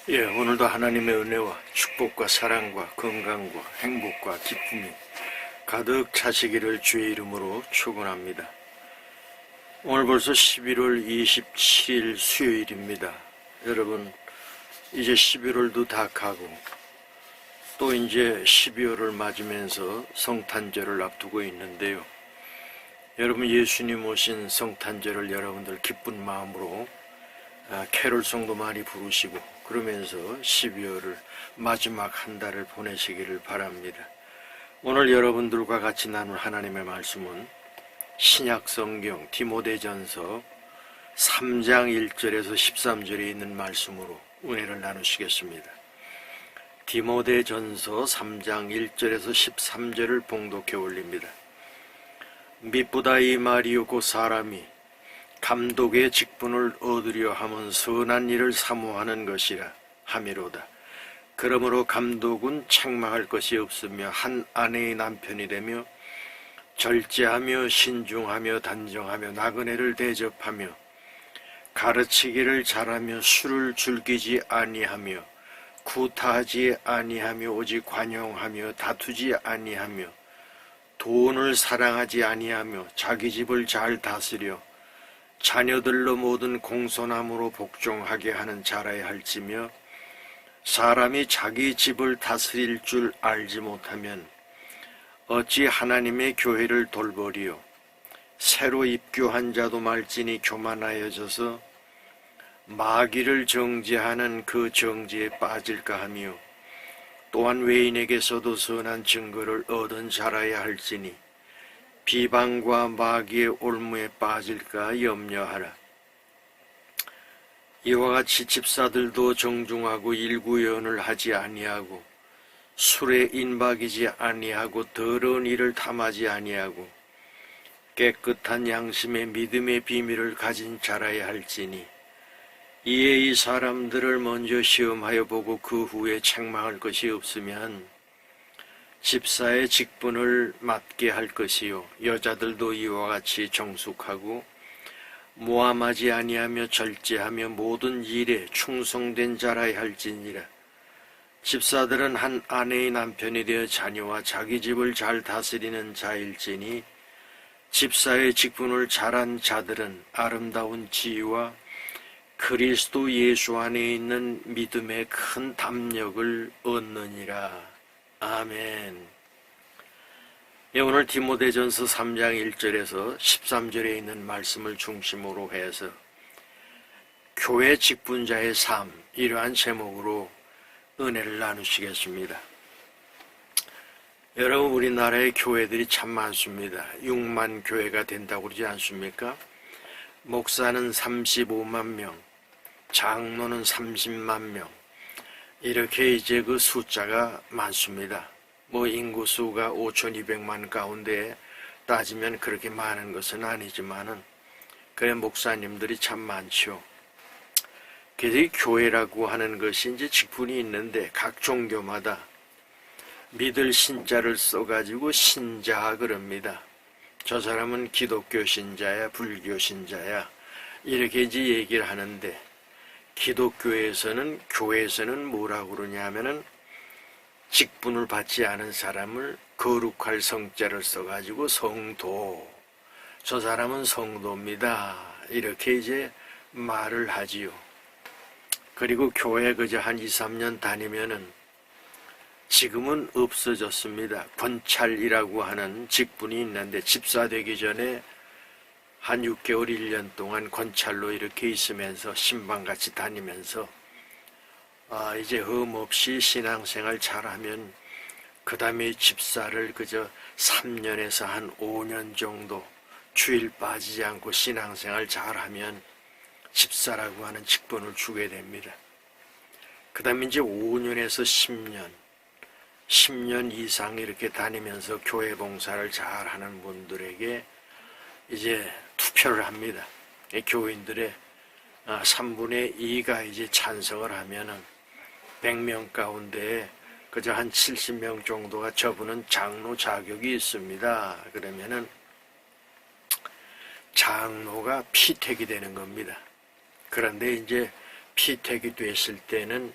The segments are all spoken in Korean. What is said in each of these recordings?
오늘도 하나님의 은혜와 축복과 사랑과 건강과 행복과 기쁨이 가득 차시기를 주의 이름으로 축원합니다. 오늘 벌써 11월 27일 수요일입니다. 여러분, 이제 11월도 다 가고 또 이제 12월을 맞으면서 성탄절을 앞두고 있는데요. 여러분, 예수님 오신 성탄절을 여러분들 기쁜 마음으로 캐롤송도 많이 부르시고 그러면서 12월을 마지막 한 달을 보내시기를 바랍니다. 오늘 여러분들과 같이 나눌 하나님의 말씀은 신약성경 디모데전서 3장 1절에서 13절에 있는 말씀으로 은혜를 나누시겠습니다. 디모데전서 3장 1절에서 13절을 봉독해 올립니다. 미쁘다 이 말이요 곧 사람이 감독의 직분을 얻으려 함은 선한 일을 사모하는 것이라 함이로다. 그러므로 감독은 책망할 것이 없으며 한 아내의 남편이 되며 절제하며 신중하며 단정하며 나그네를 대접하며 가르치기를 잘하며 술을 즐기지 아니하며 구타하지 아니하며 오직 관용하며 다투지 아니하며 돈을 사랑하지 아니하며 자기 집을 잘 다스려 자녀들로 모든 공손함으로 복종하게 하는 자라야 할지며 사람이 자기 집을 다스릴 줄 알지 못하면 어찌 하나님의 교회를 돌보리요. 새로 입교한 자도 말지니 교만하여져서 마귀를 정죄하는 그 정죄에 빠질까 하며 또한 외인에게서도 선한 증거를 얻은 자라야 할지니 비방과 마귀의 올무에 빠질까 염려하라. 이와 같이 집사들도 정중하고 일구연을 하지 아니하고 술에 인박이지 아니하고 더러운 일을 탐하지 아니하고 깨끗한 양심의 믿음의 비밀을 가진 자라야 할지니 이에 이 사람들을 먼저 시험하여 보고 그 후에 책망할 것이 없으면 집사의 직분을 맡게 할 것이요 여자들도 이와 같이 정숙하고 모함하지 아니하며 절제하며 모든 일에 충성된 자라야 할지니라. 집사들은 한 아내의 남편이 되어 자녀와 자기 집을 잘 다스리는 자일지니 집사의 직분을 잘한 자들은 아름다운 지위와 그리스도 예수 안에 있는 믿음의 큰 담력을 얻느니라. 아멘. 오늘 디모데전서 3장 1절에서 13절에 있는 말씀을 중심으로 해서 교회 직분자의 삶, 이러한 제목으로 은혜를 나누시겠습니다. 여러분, 우리나라의 교회들이 참 많습니다. 6만 교회가 된다고 그러지 않습니까? 목사는 35만 명, 장로는 30만 명, 이렇게 이제 그 숫자가 많습니다. 인구수가 5,200만 가운데 따지면 그렇게 많은 것은 아니지만은, 그래 목사님들이 참 많죠. 그래서 이 교회라고 하는 것이 이제 직분이 있는데 각 종교마다 믿을 신자를 써가지고 신자 그럽니다. 저 사람은 기독교 신자야, 불교 신자야, 이렇게 이제 얘기를 하는데, 기독교에서는, 교회에서는 뭐라고 그러냐면은 직분을 받지 않은 사람을 거룩할 성자를 써가지고 성도, 저 사람은 성도입니다, 이렇게 이제 말을 하지요. 그리고 교회 그저 한 2, 3년 다니면은 지금은 없어졌습니다. 권찰이라고 하는 직분이 있는데 집사 되기 전에 한 6개월, 1년 동안 권찰로 이렇게 있으면서 신방같이 다니면서 이제 흠없이 신앙생활 잘하면 그 다음에 집사를 그저 3년에서 한 5년 정도 주일 빠지지 않고 신앙생활 잘하면 집사라고 하는 직분을 주게 됩니다. 그 다음에 이제 5년에서 10년 이상 이렇게 다니면서 교회 봉사를 잘하는 분들에게 이제 투표를 합니다. 교인들의 3분의 2가 이제 찬성을 하면은 100명 가운데 그저 한 70명 정도가 저분은 장로 자격이 있습니다. 그러면은 장로가 피택이 되는 겁니다. 그런데 이제 피택이 됐을 때는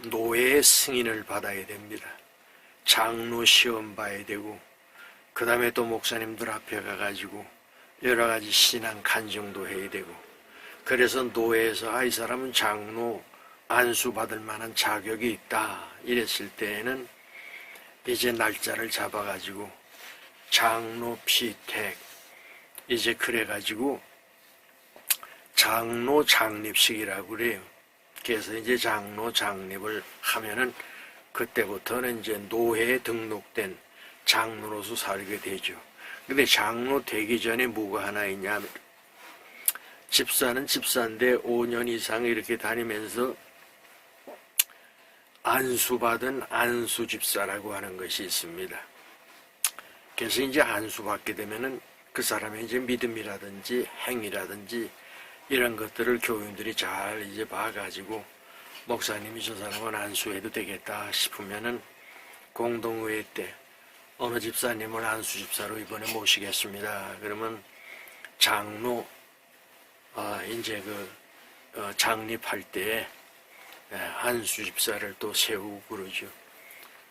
노예의 승인을 받아야 됩니다. 장로 시험 봐야 되고, 그 다음에 또 목사님들 앞에 가가지고 여러 가지 신앙 간증도 해야 되고, 그래서 노예에서 이 사람은 장로 안수 받을 만한 자격이 있다 이랬을 때에는 이제 날짜를 잡아가지고 장로 피택, 이제 그래가지고 장로 장립식이라고 그래요. 그래서 이제 장로 장립을 하면은 그때부터는 이제 노회에 등록된 장로로서 살게 되죠. 근데 장로 되기 전에 뭐가 하나 있냐면, 집사는 집사인데 5년 이상 이렇게 다니면서 안수받은 안수집사라고 하는 것이 있습니다. 그래서 이제 안수받게 되면은 그 사람의 이제 믿음이라든지 행위라든지 이런 것들을 교인들이 잘 이제 봐가지고, 목사님이 저 사람은 안수해도 되겠다 싶으면은 공동회의 때 어느 집사님을 안수집사로 이번에 모시겠습니다. 그러면 장로 이제 장립할 때에 안수집사를 또 세우고 그러죠.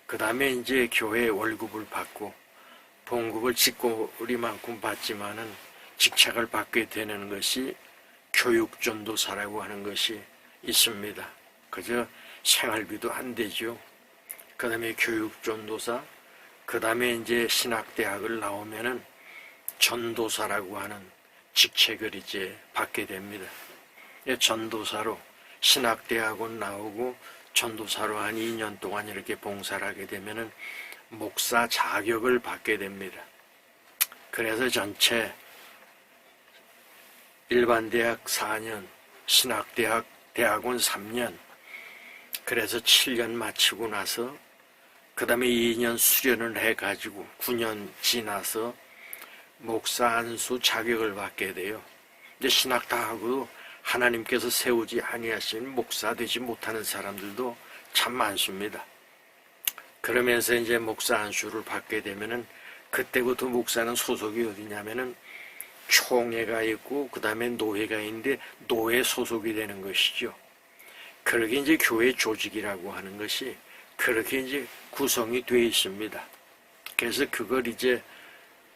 그 다음에 이제 교회 월급을 받고 봉급을 직고리만큼 받지만은 직책을 받게 되는 것이 교육전도사라고 하는 것이 있습니다. 그저 생활비도 안 되죠. 그 다음에 교육전도사, 그 다음에 이제 신학대학을 나오면은 전도사라고 하는 직책을 이제 받게 됩니다. 전도사로 신학대학원 나오고 전도사로 한 2년 동안 이렇게 봉사를 하게 되면은 목사 자격을 받게 됩니다. 그래서 전체 일반대학 4년, 신학대학 대학원 3년, 그래서 7년 마치고 나서 그 다음에 2년 수련을 해가지고 9년 지나서 목사 안수 자격을 받게 돼요. 이제 신학 다 하고 하나님께서 세우지 아니하신 목사 되지 못하는 사람들도 참 많습니다. 그러면서 이제 목사 안수를 받게 되면은 그때부터 목사는 소속이 어디냐면은 총회가 있고 그 다음에 노회가 있는데 노회 소속이 되는 것이죠. 그렇게 이제 교회 조직이라고 하는 것이 그렇게 이제 구성이 되어 있습니다. 그래서 그걸 이제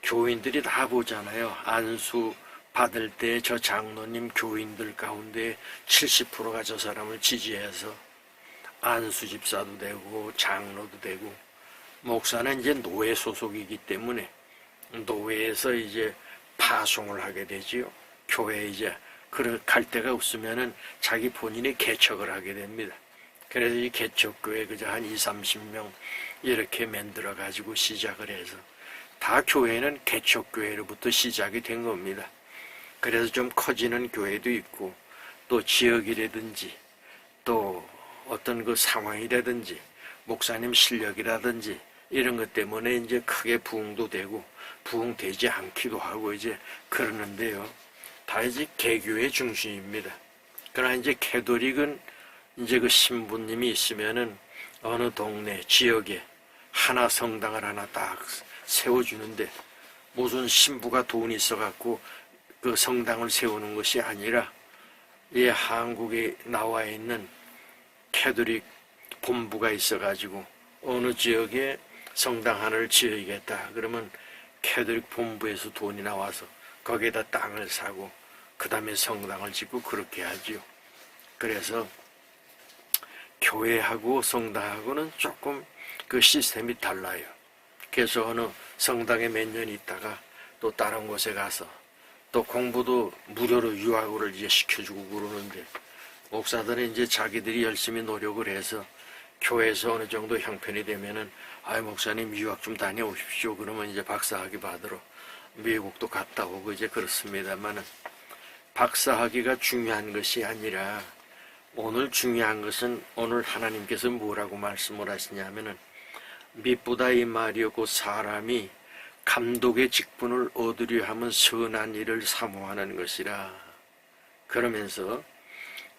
교인들이 다 보잖아요. 안수 받을 때 저 장로님 교인들 가운데 70%가 저 사람을 지지해서 안수 집사도 되고 장로도 되고, 목사는 이제 노회 소속이기 때문에 노회에서 이제 파송을 하게 되지요. 교회에 이제 갈 데가 없으면은 자기 본인이 개척을 하게 됩니다. 그래서 이 개척교회 그저 한 20-30명 이렇게 만들어 가지고 시작을 해서 다 교회는 개척교회로부터 시작이 된 겁니다. 그래서 좀 커지는 교회도 있고 또 지역이라든지 또 어떤 그 상황이라든지 목사님 실력이라든지 이런 것 때문에 이제 크게 부흥도 되고 부흥되지 않기도 하고 이제 그러는데요. 다 이제 개교의 중심입니다. 그러나 이제 캐톨릭은 이제 그 신부님이 있으면은 어느 동네 지역에 하나 성당을 하나 딱 세워주는데, 무슨 신부가 돈이 있어갖고 그 성당을 세우는 것이 아니라 이 한국에 나와 있는 캐톨릭 본부가 있어가지고 어느 지역에 성당 하나를 지어야겠다 그러면 캐톨릭 본부에서 돈이 나와서 거기에다 땅을 사고 그 다음에 성당을 짓고 그렇게 하죠. 그래서 교회하고 성당하고는 조금 그 시스템이 달라요. 그래서 어느 성당에 몇 년 있다가 또 다른 곳에 가서 또 공부도 무료로 유학을 이제 시켜주고 그러는데, 목사들은 이제 자기들이 열심히 노력을 해서 교회에서 어느 정도 형편이 되면은 목사님 유학 좀 다녀오십시오. 그러면 이제 박사학위 받으러 미국도 갔다 오고 이제 그렇습니다만은, 박사학위가 중요한 것이 아니라 오늘 중요한 것은 오늘 하나님께서 뭐라고 말씀을 하시냐면은 미쁘다 이 말이요 곧 사람이 감독의 직분을 얻으려 하면 선한 일을 사모하는 것이라. 그러면서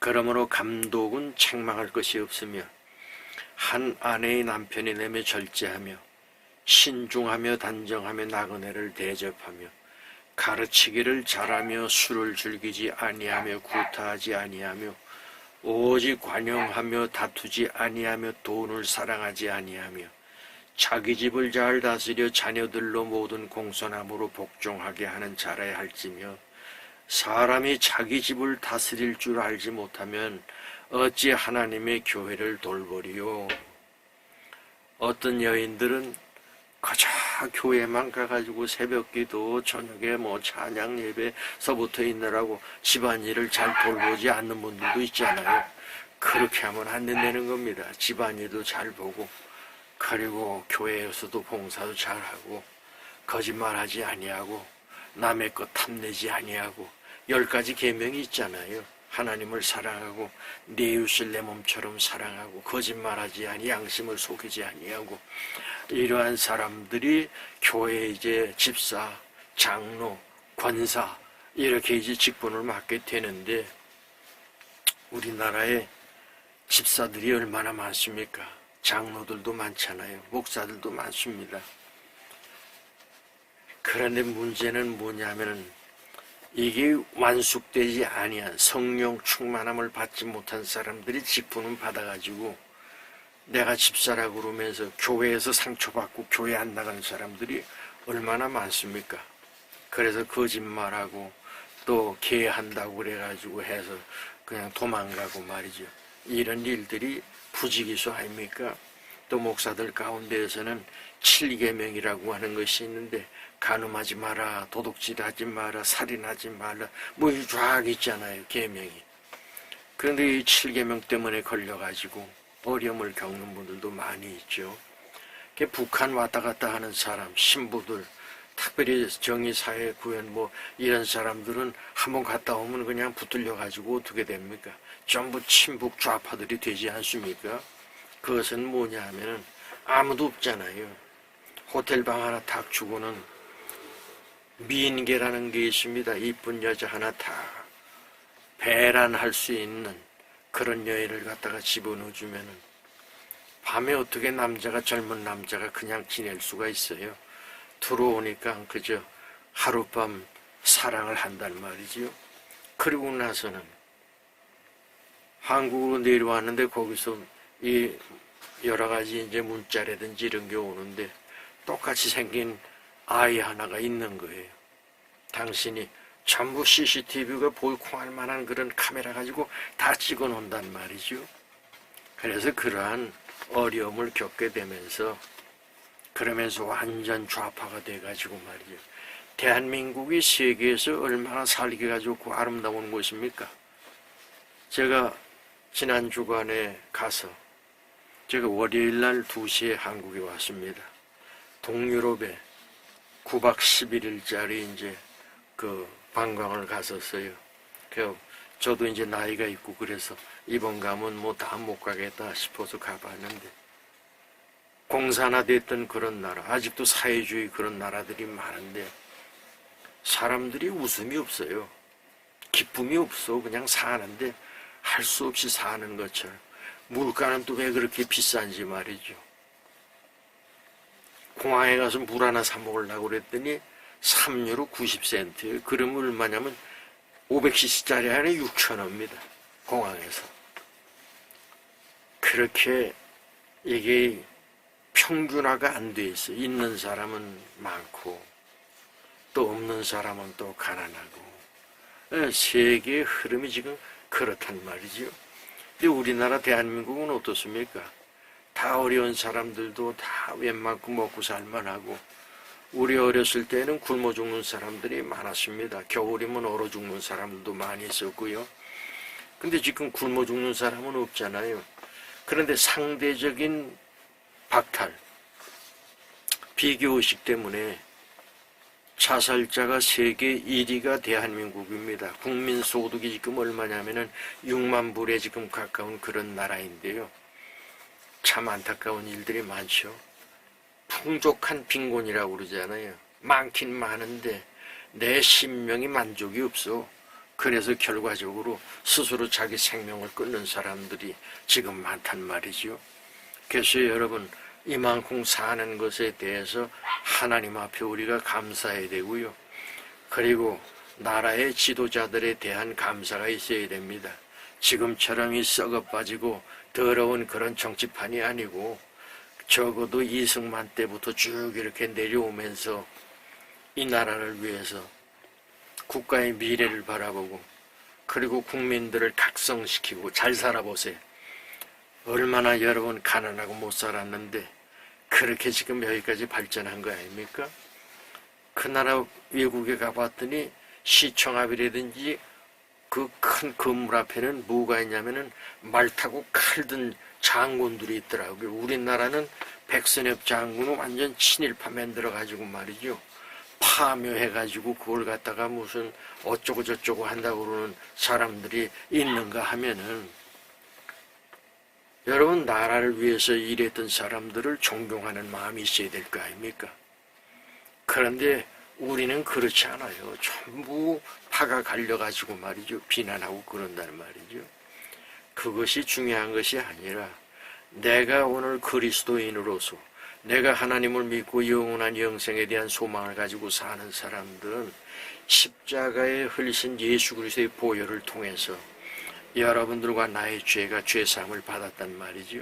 그러므로 감독은 책망할 것이 없으며 한 아내의 남편이 내며 절제하며 신중하며 단정하며 나그네를 대접하며 가르치기를 잘하며 술을 즐기지 아니하며 구타하지 아니하며 오직 관용하며 다투지 아니하며 돈을 사랑하지 아니하며 자기 집을 잘 다스려 자녀들로 모든 공손함으로 복종하게 하는 자라야 할지며 사람이 자기 집을 다스릴 줄 알지 못하면 어찌 하나님의 교회를 돌보리요. 어떤 여인들은 그저 교회만 가가지고 새벽기도 저녁에 찬양 예배서부터 있느라고 집안일을 잘 돌보지 않는 분들도 있잖아요. 그렇게 하면 안 된다는 겁니다. 집안일도 잘 보고 그리고 교회에서도 봉사도 잘하고 거짓말하지 아니하고 남의 것 탐내지 아니하고 10가지 계명이 있잖아요. 하나님을 사랑하고 내 이웃을 내 몸처럼 사랑하고 거짓말하지 아니 양심을 속이지 아니하고 이러한 사람들이 교회 이제 집사, 장로, 권사 이렇게 이제 직분을 맡게 되는데 우리나라에 집사들이 얼마나 많습니까? 장로들도 많잖아요. 목사들도 많습니다. 그런데 문제는 뭐냐면은 이게 완숙되지 아니한 성령 충만함을 받지 못한 사람들이 직분을 받아가지고 내가 집사라고 그러면서 교회에서 상처받고 교회 안 나가는 사람들이 얼마나 많습니까? 그래서 거짓말하고 또 개한다고 그래가지고 해서 그냥 도망가고 말이죠. 이런 일들이 부지기수 아닙니까? 또 목사들 가운데에서는 7계명이라고 하는 것이 있는데 간음하지 마라, 도둑질하지 마라, 살인하지 마라 뭐 이 쫙 있잖아요. 계명이. 그런데 이 7계명 때문에 걸려가지고 어려움을 겪는 분들도 많이 있죠. 북한 왔다 갔다 하는 사람, 신부들, 특별히 정의사회구현 뭐 이런 사람들은 한번 갔다 오면 그냥 붙들려가지고 어떻게 됩니까? 전부 친북 좌파들이 되지 않습니까? 그것은 뭐냐 하면은 아무도 없잖아요. 호텔방 하나 탁 주고는 미인계라는 게 있습니다. 이쁜 여자 하나 다 배란할 수 있는 그런 여인을 갖다가 집어넣어주면은 밤에 어떻게 젊은 남자가 그냥 지낼 수가 있어요. 들어오니까 그저 하룻밤 사랑을 한단 말이지요. 그리고 나서는 한국으로 내려왔는데 거기서 이 여러 가지 이제 문자라든지 이런 게 오는데 똑같이 생긴 아이 하나가 있는 거예요. 당신이 전부 CCTV가 볼콩할 만한 그런 카메라 가지고 다 찍어 놓는단 말이죠. 그래서 그러한 어려움을 겪게 되면서 그러면서 완전 좌파가 돼가지고 말이죠. 대한민국이 세계에서 얼마나 살기가 좋고 아름다운 곳입니까? 제가 지난 주간에 가서 제가 월요일날 2시에 한국에 왔습니다. 동유럽에 9박 11일짜리 이제 그 관광을 갔었어요. 저도 이제 나이가 있고 그래서 이번 가면 뭐 다 못 가겠다 싶어서 가봤는데 공산화 됐던 그런 나라, 아직도 사회주의 그런 나라들이 많은데 사람들이 웃음이 없어요. 기쁨이 없어. 그냥 사는데 할 수 없이 사는 것처럼. 물가는 또 왜 그렇게 비싼지 말이죠. 공항에 가서 물 하나 사 먹으려고 그랬더니 3유로 90센트예요. 그러면 얼마냐면 500cc짜리 하나에 6,000원입니다. 공항에서. 그렇게 이게 평균화가 안 돼 있어요. 있는 사람은 많고 또 없는 사람은 또 가난하고. 세계의 흐름이 지금 그렇단 말이죠. 근데 우리나라 대한민국은 어떻습니까? 다 어려운 사람들도 다 웬만큼 먹고 살만하고 우리 어렸을 때는 굶어 죽는 사람들이 많았습니다. 겨울이면 얼어 죽는 사람들도 많이 있었고요. 근데 지금 굶어 죽는 사람은 없잖아요. 그런데 상대적인 박탈, 비교의식 때문에 자살자가 세계 1위가 대한민국입니다. 국민소득이 지금 얼마냐면은 6만 불에 지금 가까운 그런 나라인데요. 참 안타까운 일들이 많죠. 풍족한 빈곤이라고 그러잖아요. 많긴 많은데 내 신명이 만족이 없어. 그래서 결과적으로 스스로 자기 생명을 끊는 사람들이 지금 많단 말이죠. 그래서 여러분 이만큼 사는 것에 대해서 하나님 앞에 우리가 감사해야 되고요. 그리고 나라의 지도자들에 대한 감사가 있어야 됩니다. 지금처럼 이 썩어 빠지고 더러운 그런 정치판이 아니고 적어도 이승만 때부터 쭉 이렇게 내려오면서 이 나라를 위해서 국가의 미래를 바라보고 그리고 국민들을 각성시키고 잘 살아보세요. 얼마나 여러분 가난하고 못 살았는데 그렇게 지금 여기까지 발전한 거 아닙니까? 그 나라 외국에 가봤더니 시청 앞이라든지 그 큰 건물 앞에는 뭐가 있냐면은 말 타고 칼 든 장군들이 있더라고요. 우리나라는 백선엽 장군은 완전 친일파 만들어가지고 말이죠. 파묘해가지고 그걸 갖다가 무슨 어쩌고 저쩌고 한다고 그러는 사람들이 있는가 하면은 여러분 나라를 위해서 일했던 사람들을 존경하는 마음이 있어야 될 거 아닙니까? 그런데 우리는 그렇지 않아요. 전부 파가 갈려가지고 말이죠. 비난하고 그런다는 말이죠. 그것이 중요한 것이 아니라 내가 오늘 그리스도인으로서 내가 하나님을 믿고 영원한 영생에 대한 소망을 가지고 사는 사람들은 십자가에 흘리신 예수 그리스도의 보혈을 통해서 여러분들과 나의 죄가 죄사함을 받았단 말이죠.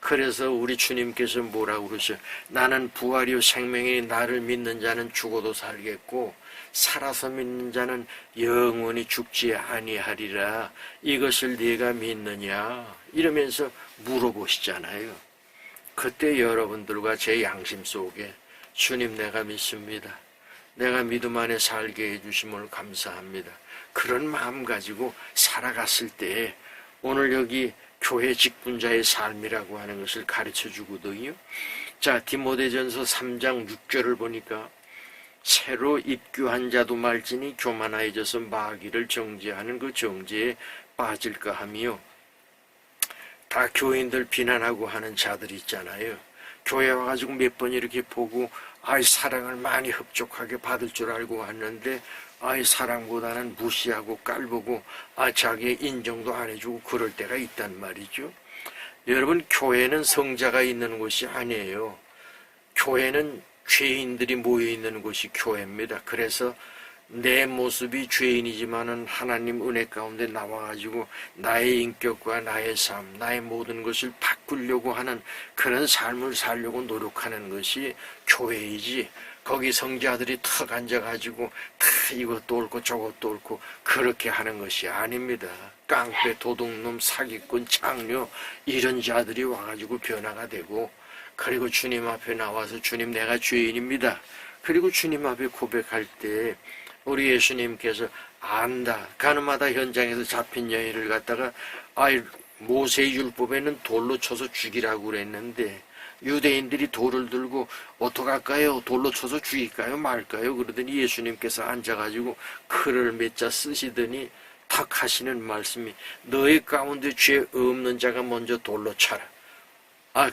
그래서 우리 주님께서 뭐라고 그러셔? 나는 부활이요 생명이 나를 믿는 자는 죽어도 살겠고 살아서 믿는 자는 영원히 죽지 아니하리라. 이것을 네가 믿느냐? 이러면서 물어보시잖아요. 그때 여러분들과 제 양심 속에 주님 내가 믿습니다. 내가 믿음 안에 살게 해주심을 감사합니다. 그런 마음 가지고 살아갔을 때 오늘 여기 교회 직분자의 삶이라고 하는 것을 가르쳐 주거든요. 자, 디모데전서 3장 6절을 보니까 새로 입교한 자도 말지니 교만하여져서 마귀를 정죄하는 그 정죄에 빠질까 하며 다 교인들 비난하고 하는 자들이 있잖아요. 교회 와가지고 몇 번 이렇게 보고 아이 사랑을 많이 흡족하게 받을 줄 알고 왔는데 아이 사랑보다는 무시하고 깔보고 자기의 인정도 안 해주고 그럴 때가 있단 말이죠. 여러분 교회는 성자가 있는 곳이 아니에요. 교회는 죄인들이 모여있는 곳이 교회입니다. 그래서 내 모습이 죄인이지만은 하나님 은혜 가운데 나와가지고 나의 인격과 나의 삶, 나의 모든 것을 바꾸려고 하는 그런 삶을 살려고 노력하는 것이 교회이지 거기 성자들이 턱 앉아가지고 다 이것도 옳고 저것도 옳고 그렇게 하는 것이 아닙니다. 깡패, 도둑놈, 사기꾼, 창녀 이런 자들이 와가지고 변화가 되고 그리고 주님 앞에 나와서 주님 내가 죄인입니다. 그리고 주님 앞에 고백할 때 우리 예수님께서 안다. 가늠하다 현장에서 잡힌 여인을 갖다가 모세의 율법에는 돌로 쳐서 죽이라고 그랬는데 유대인들이 돌을 들고 어떡할까요? 돌로 쳐서 죽일까요? 말까요? 그러더니 예수님께서 앉아가지고 글을 몇 자 쓰시더니 탁 하시는 말씀이 너희 가운데 죄 없는 자가 먼저 돌로 차라.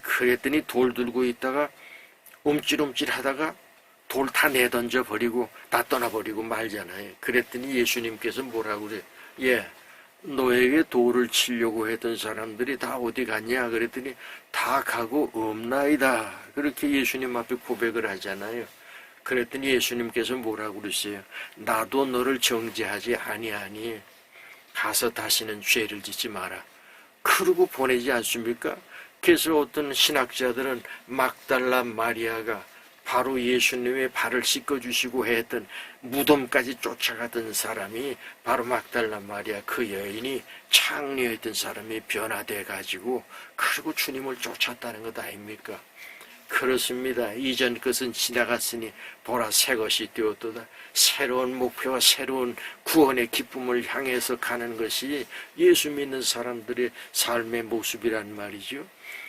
그랬더니 돌 들고 있다가 움찔움찔 하다가 돌 다 내던져 버리고 다 떠나버리고 말잖아요. 그랬더니 예수님께서 뭐라고 그래? 너에게 돌을 치려고 했던 사람들이 다 어디 갔냐? 그랬더니 다 가고 없나이다. 그렇게 예수님 앞에 고백을 하잖아요. 그랬더니 예수님께서 뭐라고 그러세요? 나도 너를 정죄하지 아니하니 가서 다시는 죄를 짓지 마라. 그러고 보내지 않습니까? 그래서 어떤 신학자들은 막달라 마리아가 바로 예수님의 발을 씻겨주시고 했던 무덤까지 쫓아가던 사람이 바로 막달라 마리아 그 여인이 창녀였던 사람이 변화돼가지고 그리고 주님을 쫓았다는 것 아닙니까? 그렇습니다. 이전 것은 지나갔으니 보라 새 것이 되었도다. 새로운 목표와 새로운 구원의 기쁨을 향해서 가는 것이 예수 믿는 사람들의 삶의 모습이란 말이죠.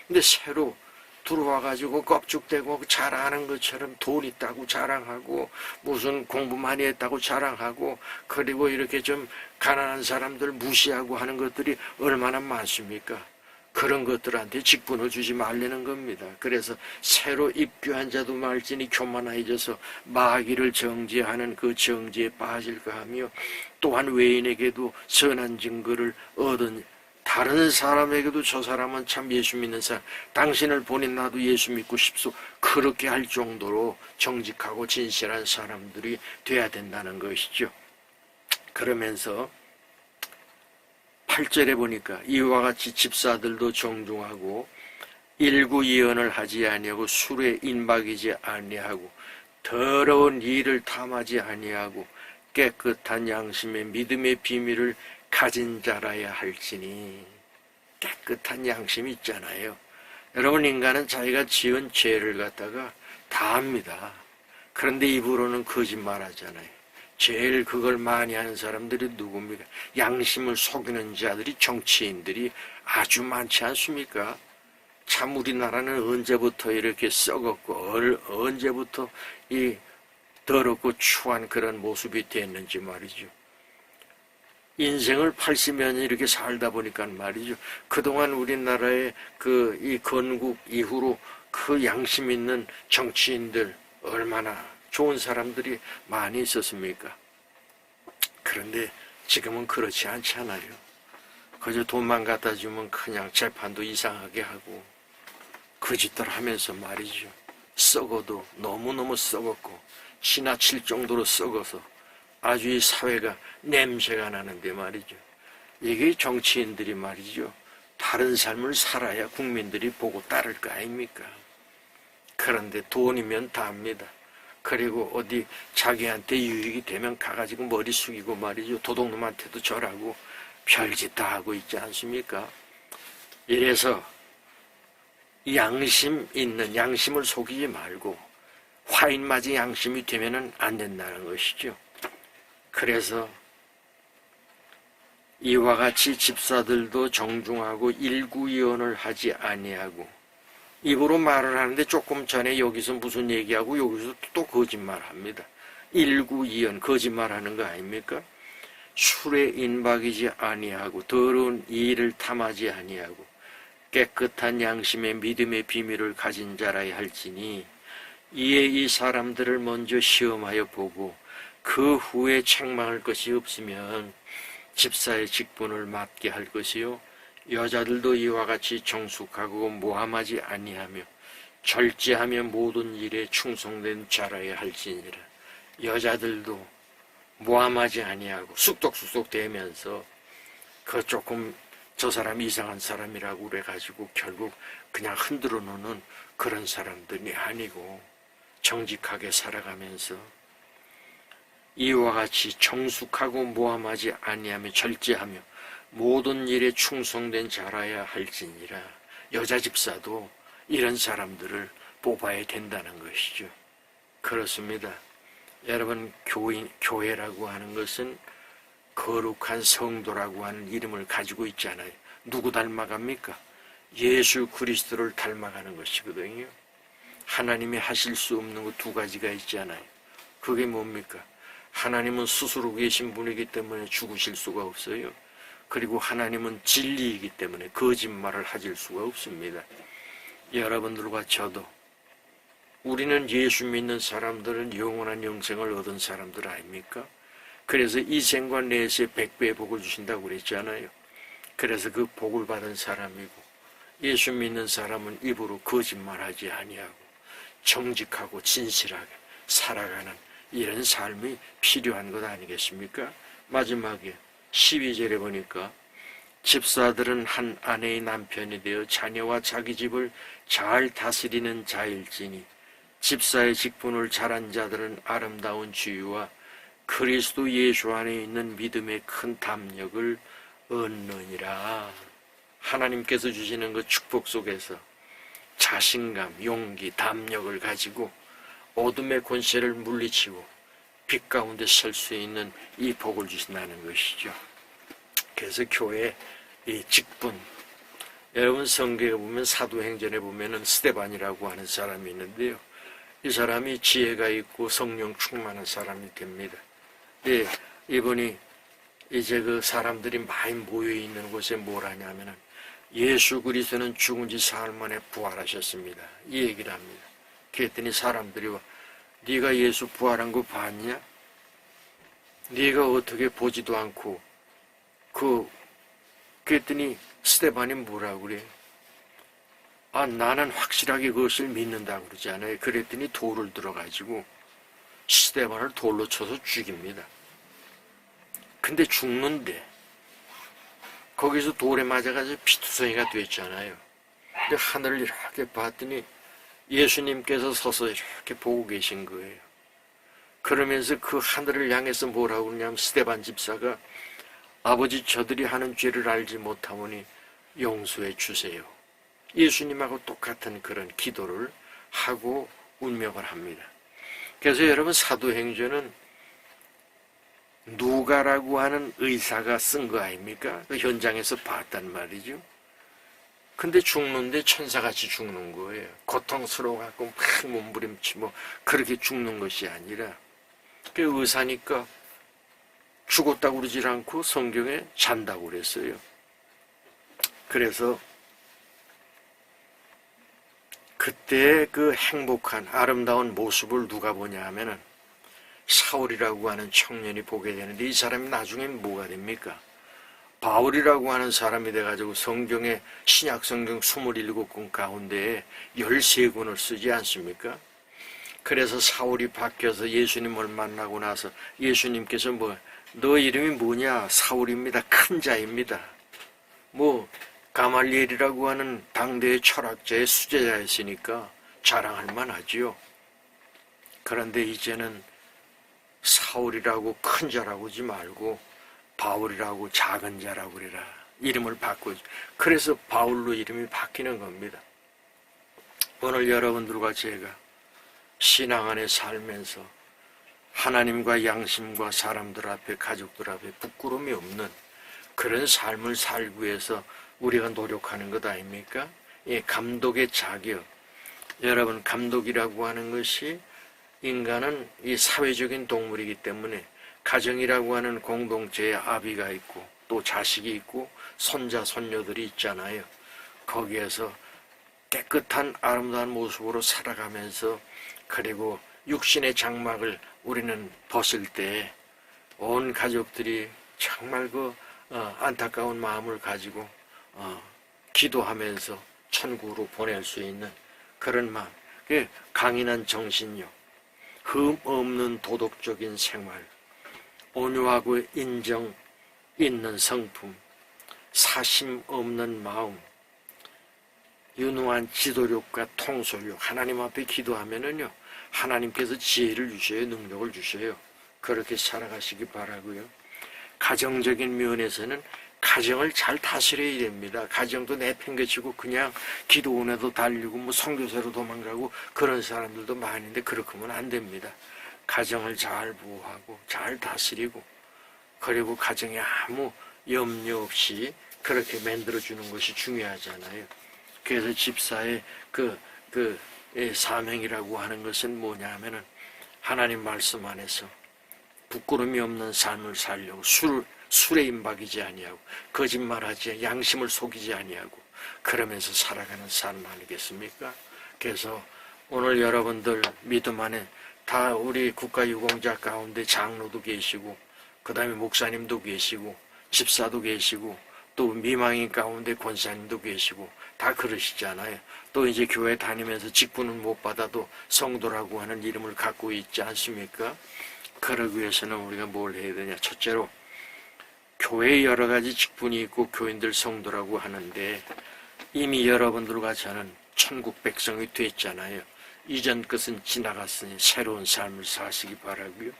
근데 새로 들어와가지고 껍죽대고 자랑하는 것처럼 돈 있다고 자랑하고 무슨 공부 많이 했다고 자랑하고 그리고 이렇게 좀 가난한 사람들 무시하고 하는 것들이 얼마나 많습니까? 그런 것들한테 직분을 주지 말라는 겁니다. 그래서 새로 입교한 자도 말지니 교만해져서 마귀를 정죄하는 그 정죄에 빠질까 하며 또한 외인에게도 선한 증거를 얻은 다른 사람에게도 저 사람은 참 예수 믿는 사람, 당신을 보니 나도 예수 믿고 싶소. 그렇게 할 정도로 정직하고 진실한 사람들이 돼야 된다는 것이죠. 그러면서 8절에 보니까 이와 같이 집사들도 정중하고 일구이언을 하지 아니하고 술에 인박이지 아니하고 더러운 일을 탐하지 아니하고 깨끗한 양심의 믿음의 비밀을 가진 자라야 할지니. 깨끗한 양심이 있잖아요. 여러분, 인간은 자기가 지은 죄를 갖다가 다 압니다. 그런데 입으로는 거짓말하잖아요. 제일 그걸 많이 하는 사람들이 누굽니까? 양심을 속이는 자들이, 정치인들이 아주 많지 않습니까? 참 우리나라는 언제부터 이렇게 썩었고 언제부터 이 더럽고 추한 그런 모습이 됐는지 말이죠. 인생을 80년 이렇게 살다 보니까 말이죠. 그동안 우리나라의 이 건국 이후로 그 양심 있는 정치인들 얼마나 좋은 사람들이 많이 있었습니까? 그런데 지금은 그렇지 않잖아요. 그저 돈만 갖다 주면 그냥 재판도 이상하게 하고 거짓들 하면서 말이죠. 썩어도 너무너무 썩었고 지나칠 정도로 썩어서 아주 이 사회가 냄새가 나는데 말이죠. 이게 정치인들이 말이죠. 다른 삶을 살아야 국민들이 보고 따를 거 아닙니까? 그런데 돈이면 다입니다. 그리고 어디 자기한테 유익이 되면 가가지고 머리 숙이고 말이죠. 도둑놈한테도 절하고 별짓 다 하고 있지 않습니까? 이래서 양심 있는, 양심을 속이지 말고 화인맞이 양심이 되면 안 된다는 것이죠. 그래서 이와 같이 집사들도 정중하고 일구이언을 하지 아니하고, 입으로 말을 하는데 조금 전에 여기서 무슨 얘기하고 여기서 또 거짓말합니다. 일구이언, 거짓말하는 거 아닙니까? 술에 인박이지 아니하고 더러운 일을 탐하지 아니하고 깨끗한 양심의 믿음의 비밀을 가진 자라야 할지니, 이에 이 사람들을 먼저 시험하여 보고 그 후에 책망할 것이 없으면 집사의 직분을 맡게 할 것이요, 여자들도 이와 같이 정숙하고 모함하지 아니하며 절제하며 모든 일에 충성된 자라야 할지니라. 여자들도 모함하지 아니하고 쑥덕쑥덕 대면서 그 조금 저 사람이 이상한 사람이라고 그래가지고 결국 그냥 흔들어 놓는 그런 사람들이 아니고 정직하게 살아가면서 이와 같이 정숙하고 모함하지 아니하며 절제하며 모든 일에 충성된 자라야 할지니라. 여자 집사도 이런 사람들을 뽑아야 된다는 것이죠. 그렇습니다. 여러분, 교회라고 하는 것은 거룩한 성도라고 하는 이름을 가지고 있잖아요. 누구 닮아갑니까? 예수 그리스도를 닮아가는 것이거든요. 하나님이 하실 수 없는 것 두 가지가 있잖아요. 그게 뭡니까? 하나님은 스스로 계신 분이기 때문에 죽으실 수가 없어요. 그리고 하나님은 진리이기 때문에 거짓말을 하실 수가 없습니다. 여러분들과 저도, 우리는 예수 믿는 사람들은 영원한 영생을 얻은 사람들 아닙니까? 그래서 이 생과 내세 100배의 복을 주신다고 그랬잖아요. 그래서 그 복을 받은 사람이고, 예수 믿는 사람은 입으로 거짓말하지 아니하고 정직하고 진실하게 살아가는 이런 삶이 필요한 것 아니겠습니까? 마지막에 12절에 보니까 집사들은 한 아내의 남편이 되어 자녀와 자기 집을 잘 다스리는 자일지니, 집사의 직분을 잘한 자들은 아름다운 지위와 그리스도 예수 안에 있는 믿음의 큰 담력을 얻느니라. 하나님께서 주시는 그 축복 속에서 자신감, 용기, 담력을 가지고 어둠의 권세를 물리치고 빛 가운데 설 수 있는 이 복을 주신다는 것이죠. 그래서 교회 이 직분, 여러분 성경에 보면 사도행전에 보면은 스데반이라고 하는 사람이 있는데요. 이 사람이 지혜가 있고 성령 충만한 사람이 됩니다. 예, 이분이 이제 그 사람들이 많이 모여 있는 곳에 뭘 하냐면은 예수 그리스도는 죽은 지 사흘 만에 부활하셨습니다. 이 얘기를 합니다. 그랬더니 사람들이 와, 네가 예수 부활한 거 봤냐? 네가 어떻게 보지도 않고 그랬더니 스데반이 뭐라고 그래? 아, 나는 확실하게 그것을 믿는다고 그러지 않아요. 그랬더니 돌을 들어가지고 스데반을 돌로 쳐서 죽입니다. 근데 죽는데 거기서 돌에 맞아가지고 피투성이가 됐잖아요. 근데 하늘을 이렇게 봤더니 예수님께서 서서 이렇게 보고 계신 거예요. 그러면서 그 하늘을 향해서 뭐라고 그러냐면 스데반 집사가 아버지 저들이 하는 죄를 알지 못하오니 용서해 주세요. 예수님하고 똑같은 그런 기도를 하고 운명을 합니다. 그래서 여러분 사도행전은 누가라고 하는 의사가 쓴 거 아닙니까? 그 현장에서 봤단 말이죠. 근데 죽는데 천사같이 죽는 거예요. 고통스러워갖고 막 몸부림치고 그렇게 죽는 것이 아니라 그 의사니까 죽었다고 그러질 않고 성경에 잔다고 그랬어요. 그래서 그때 그 행복한 아름다운 모습을 누가 보냐 하면은 사울이라고 하는 청년이 보게 되는데 이 사람이 나중엔 뭐가 됩니까? 바울이라고 하는 사람이 돼가지고 성경에 신약 성경 27권 가운데 13권을 쓰지 않습니까? 그래서 사울이 바뀌어서 예수님을 만나고 나서 예수님께서 너 이름이 뭐냐? 사울입니다. 큰 자입니다. 가말리엘이라고 하는 당대의 철학자의 수제자였으니까 자랑할 만하지요. 그런데 이제는 사울이라고 큰 자라고 하지 말고 바울이라고 작은 자라고 그래라. 이름을 바꾸지. 그래서 바울로 이름이 바뀌는 겁니다. 오늘 여러분들과 제가 신앙 안에 살면서 하나님과 양심과 사람들 앞에 가족들 앞에 부끄러움이 없는 그런 삶을 살기 위해서 우리가 노력하는 것 아닙니까? 감독의 자격. 여러분 감독이라고 하는 것이 인간은 이 사회적인 동물이기 때문에 가정이라고 하는 공동체에 아비가 있고 또 자식이 있고 손자 손녀들이 있잖아요. 거기에서 깨끗한 아름다운 모습으로 살아가면서 그리고 육신의 장막을 우리는 벗을 때 온 가족들이 정말 안타까운 마음을 가지고 기도하면서 천국으로 보낼 수 있는 그런 마음. 강인한 정신력, 흠 없는 도덕적인 생활, 온유하고 인정 있는 성품, 사심 없는 마음, 유능한 지도력과 통솔력. 하나님 앞에 기도하면은요, 하나님께서 지혜를 주셔요, 능력을 주셔요. 그렇게 살아가시기 바라고요. 가정적인 면에서는 가정을 잘 다스려야 됩니다. 가정도 내팽개치고 그냥 기도원에도 달리고 선교사로 도망가고 그런 사람들도 많은데 그렇게 하면 안 됩니다. 가정을 잘 보호하고 잘 다스리고 그리고 가정에 아무 염려 없이 그렇게 만들어주는 것이 중요하잖아요. 그래서 집사의 사명이라고 하는 것은 뭐냐 하면은 하나님 말씀 안에서 부끄러움이 없는 삶을 살려고 술에 임박이지 아니하고 거짓말하지 양심을 속이지 아니하고 그러면서 살아가는 삶 아니겠습니까? 그래서 오늘 여러분들 믿음 안에 다 우리 국가유공자 가운데 장로도 계시고 그 다음에 목사님도 계시고 집사도 계시고 또 미망인 가운데 권사님도 계시고 다 그러시잖아요. 또 이제 교회 다니면서 직분은 못 받아도 성도라고 하는 이름을 갖고 있지 않습니까? 그러기 위해서는 우리가 뭘 해야 되냐? 첫째로 교회에 여러 가지 직분이 있고 교인들 성도라고 하는데 이미 여러분들과 저는 천국 백성이 됐잖아요. 이전 것은 지나갔으니 새로운 삶을 사시기 바라고요.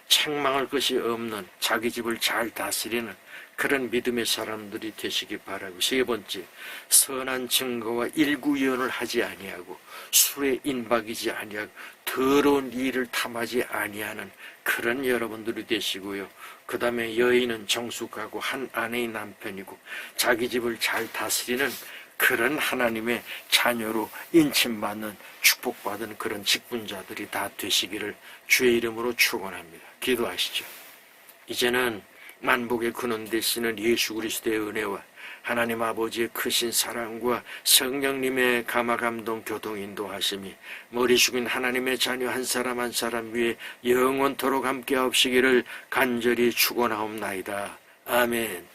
책망할 것이 없는 자기 집을 잘 다스리는 그런 믿음의 사람들이 되시기 바라고. 세 번째, 선한 증거와 일구연을 하지 아니하고 술에 인박이지 아니하고 더러운 일을 탐하지 아니하는 그런 여러분들이 되시고요. 그 다음에 여인은 정숙하고 한 아내의 남편이고 자기 집을 잘 다스리는 그런 하나님의 자녀로 인침받는 축복받은 그런 직분자들이 다 되시기를 주의 이름으로 축원합니다. 기도하시죠. 이제는 만복의 근원 되시는 예수 그리스도의 은혜와 하나님 아버지의 크신 사랑과 성령님의 감화감동 교통 인도하심이 머리 숙인 하나님의 자녀 한 사람 한 사람 위에 영원토록 함께 하옵시기를 간절히 축원하옵나이다. 아멘.